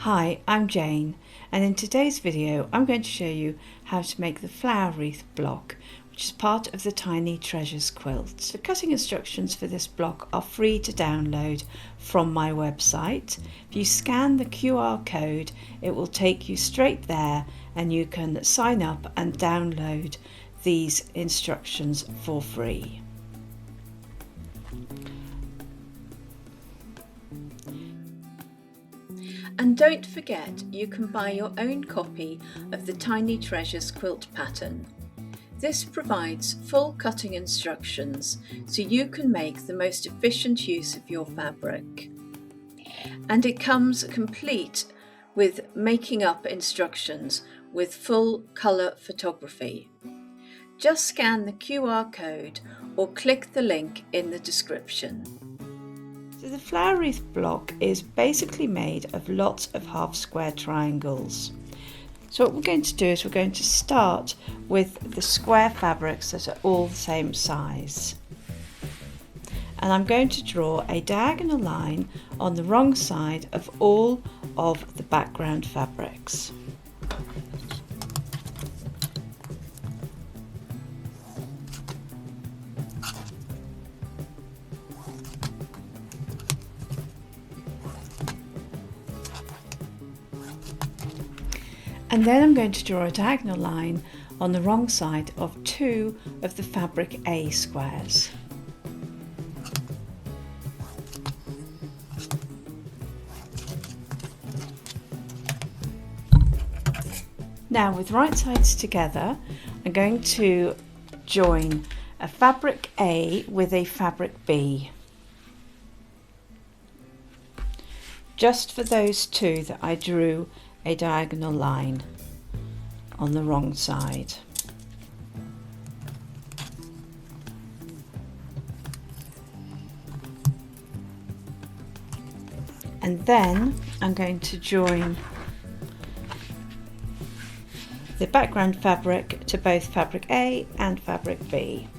Hi, I'm Jane, and in today's video I'm going to show you how to make the flower wreath block, which is part of the Tiny Treasures Quilt. The cutting instructions for this block are free to download from my website. If you scan the QR code, it will take you straight there and you can sign up and download these instructions for free. And don't forget, you can buy your own copy of the Tiny Treasures Quilt pattern. This provides full cutting instructions so you can make the most efficient use of your fabric. And it comes complete with making up instructions with full colour photography. Just scan the QR code or click the link in the description. So the flower wreath block is basically made of lots of half square triangles. So what we're going to do is we're going to start with the square fabrics that are all the same size. And I'm going to draw a diagonal line on the wrong side of all of the background fabrics. And then I'm going to draw a diagonal line on the wrong side of two of the fabric A squares. Now with right sides together, I'm going to join a fabric A with a fabric B. Just for those two that I drew a diagonal line on the wrong side. And then I'm going to join the background fabric to both fabric A and fabric B.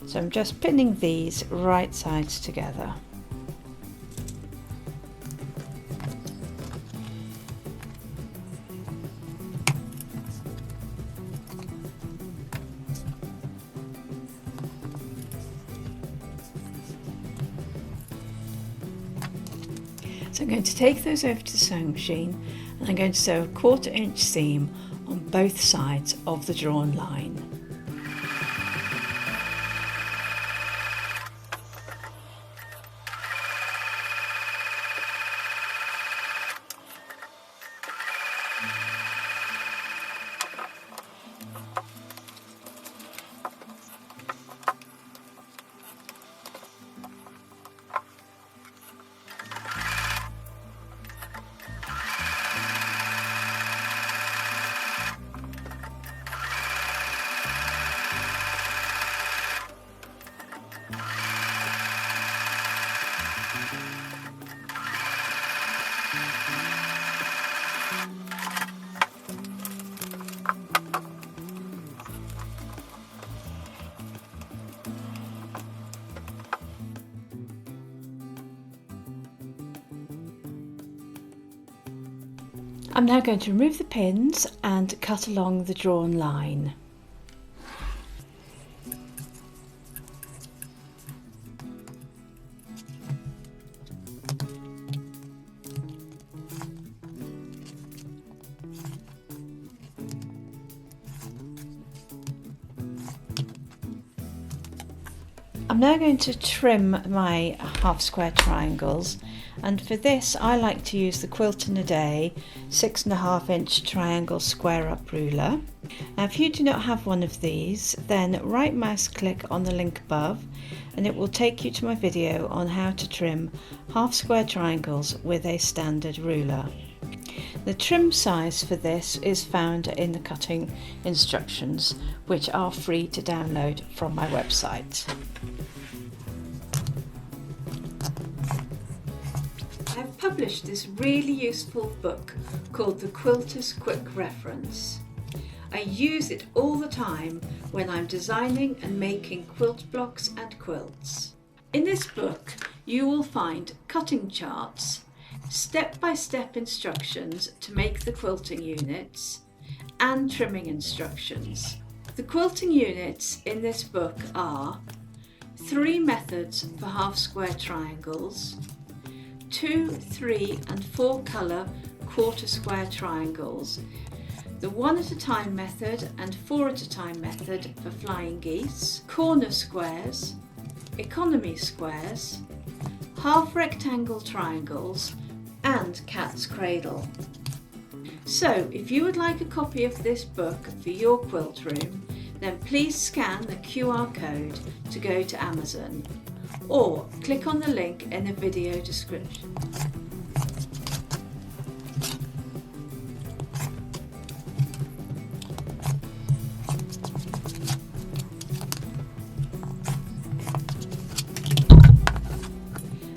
So I'm just pinning these right sides together. So I'm going to take those over to the sewing machine and I'm going to sew a 1/4 inch seam on both sides of the drawn line. I'm now going to remove the pins and cut along the drawn line. I'm now going to trim my half square triangles, and for this I like to use the Quilt in a Day 6.5 inch triangle square up ruler. Now if you do not have one of these, then right mouse click on the link above and it will take you to my video on how to trim half square triangles with a standard ruler. The trim size for this is found in the cutting instructions, which are free to download from my website. I've published this really useful book called The Quilter's Quick Reference. I use it all the time when I'm designing and making quilt blocks and quilts. In this book you will find cutting charts, step-by-step instructions to make the quilting units, and trimming instructions. The quilting units in this book are 3 methods for half square triangles, 2, 3 and 4 colour quarter square triangles, the 1 at a time method and 4 at a time method for flying geese, corner squares, economy squares, half rectangle triangles and cat's cradle. So if you would like a copy of this book for your quilt room, then please scan the QR code to go to Amazon or click on the link in the video description.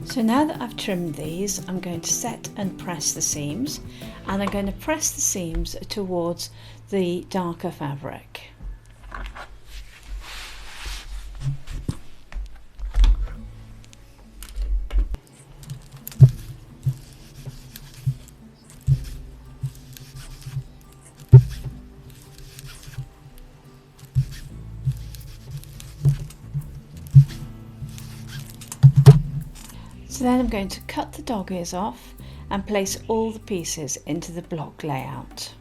So now that I've trimmed these, I'm going to set and press the seams, and I'm going to press the seams towards the darker fabric. So then I'm going to cut the dog ears off and place all the pieces into the block layout.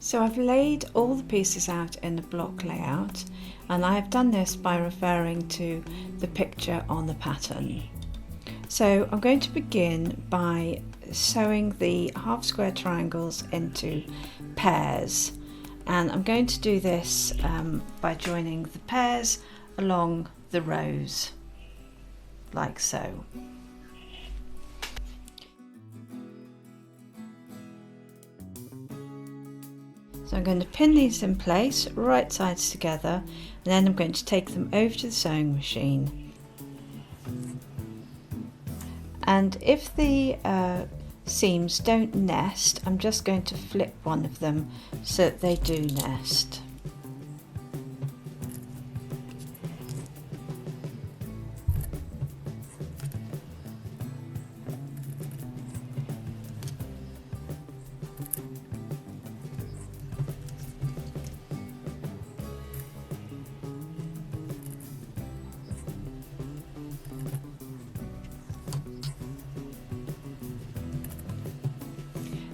So I've laid all the pieces out in the block layout, and I have done this by referring to the picture on the pattern. So I'm going to begin by sewing the half square triangles into pairs, and I'm going to do this by joining the pairs along the rows like so. So I'm going to pin these in place, right sides together, and then I'm going to take them over to the sewing machine. And if the seams don't nest, I'm just going to flip one of them so that they do nest.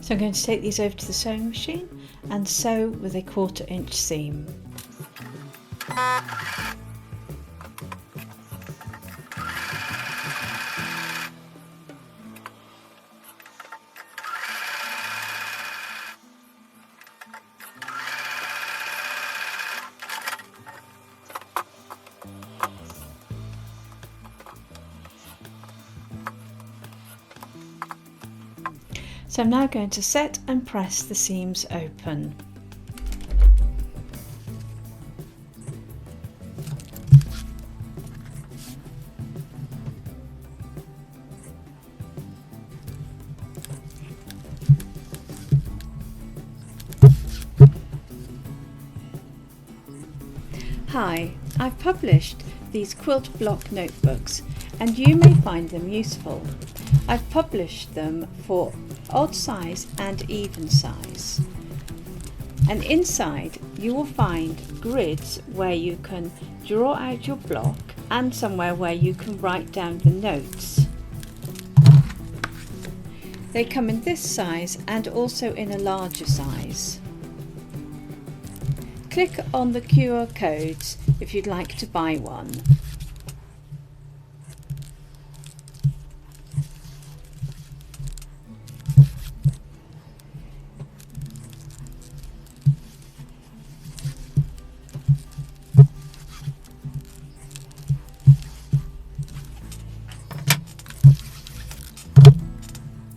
So I'm going to take these over to the sewing machine and sew with a 1/4 inch seam. So I'm now going to set and press the seams open. Hi, I've published these quilt block notebooks and you may find them useful. I've published them for odd size and even size. And inside you will find grids where you can draw out your block and somewhere where you can write down the notes. They come in this size and also in a larger size. Click on the QR codes if you'd like to buy one.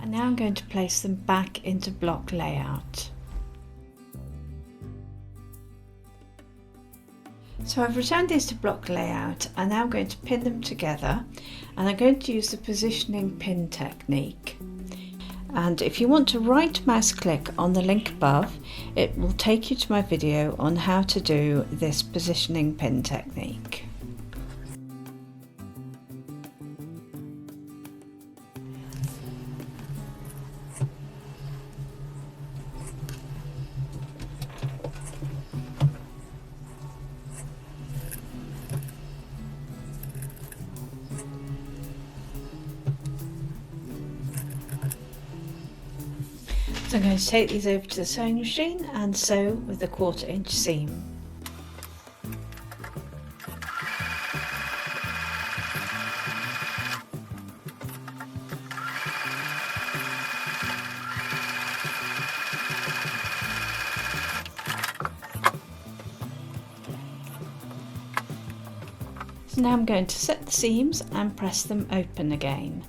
Now I'm going to place them back into block layout. So I've returned these to block layout and now I'm going to pin them together, and I'm going to use the positioning pin technique. And if you want to right mouse click on the link above, it will take you to my video on how to do this positioning pin technique. So I'm going to take these over to the sewing machine and sew with a 1/4 inch seam. So now I'm going to set the seams and press them open again.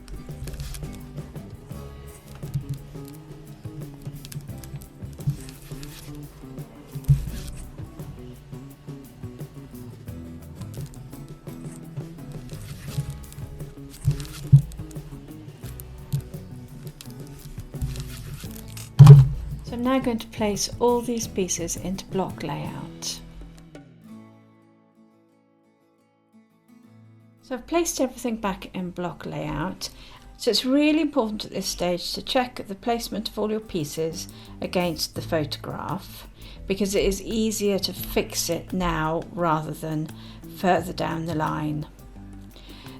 So I'm now going to place all these pieces into block layout. So I've placed everything back in block layout. So it's really important at this stage to check the placement of all your pieces against the photograph, because it is easier to fix it now rather than further down the line.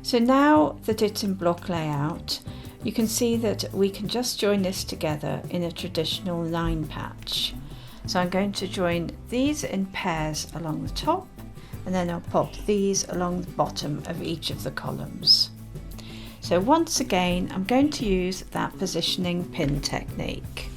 So now that it's in block layout, you can see that we can just join this together in a traditional 9 patch. So I'm going to join these in pairs along the top, and then I'll pop these along the bottom of each of the columns. So once again, I'm going to use that positioning pin technique.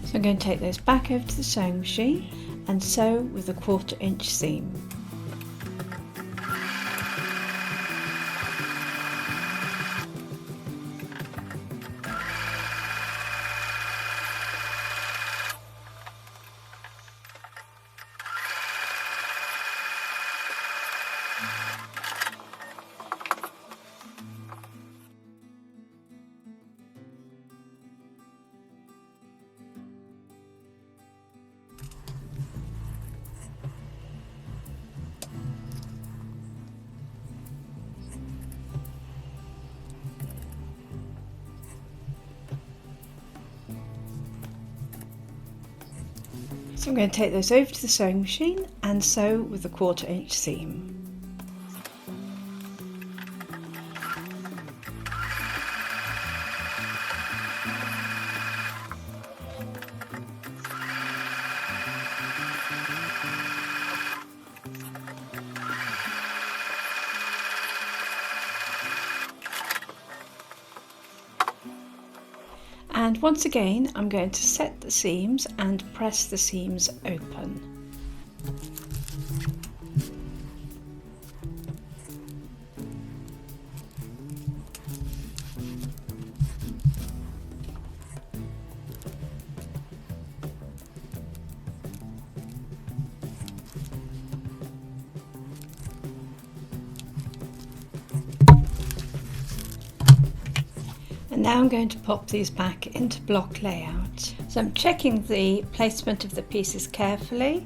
So I'm going to take those back over to the sewing machine and sew with a 1/4 inch seam. So I'm going to take those over to the sewing machine and sew with a 1/4 inch seam. And once again, I'm going to set the seams and press the seams open. And now I'm going to pop these back into block layout. So I'm checking the placement of the pieces carefully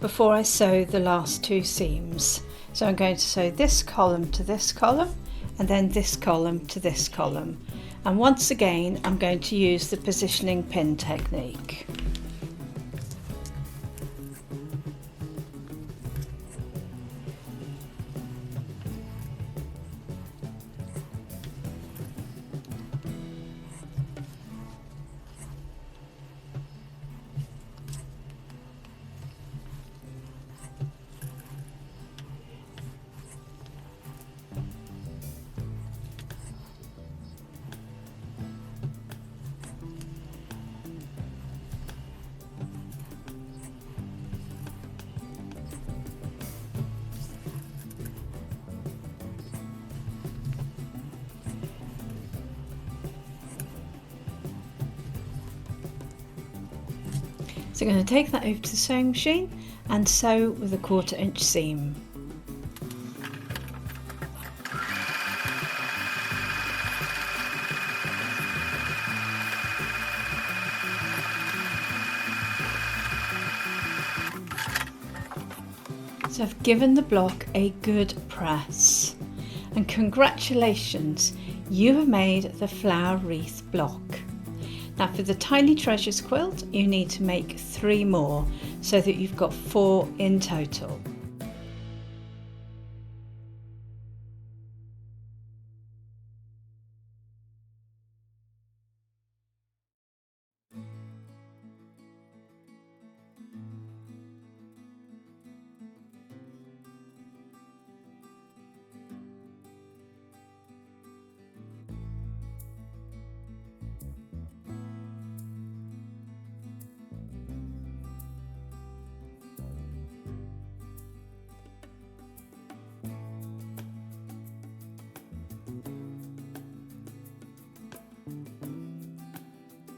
before I sew the last 2 seams. So I'm going to sew this column to this column and then this column to this column. And once again, I'm going to use the positioning pin technique. So I'm going to take that over to the sewing machine and sew with a 1/4 inch seam. So I've given the block a good press, and congratulations, you have made the flower wreath block. Now for the Tiny Treasures quilt you need to make 3 more so that you've got 4 in total.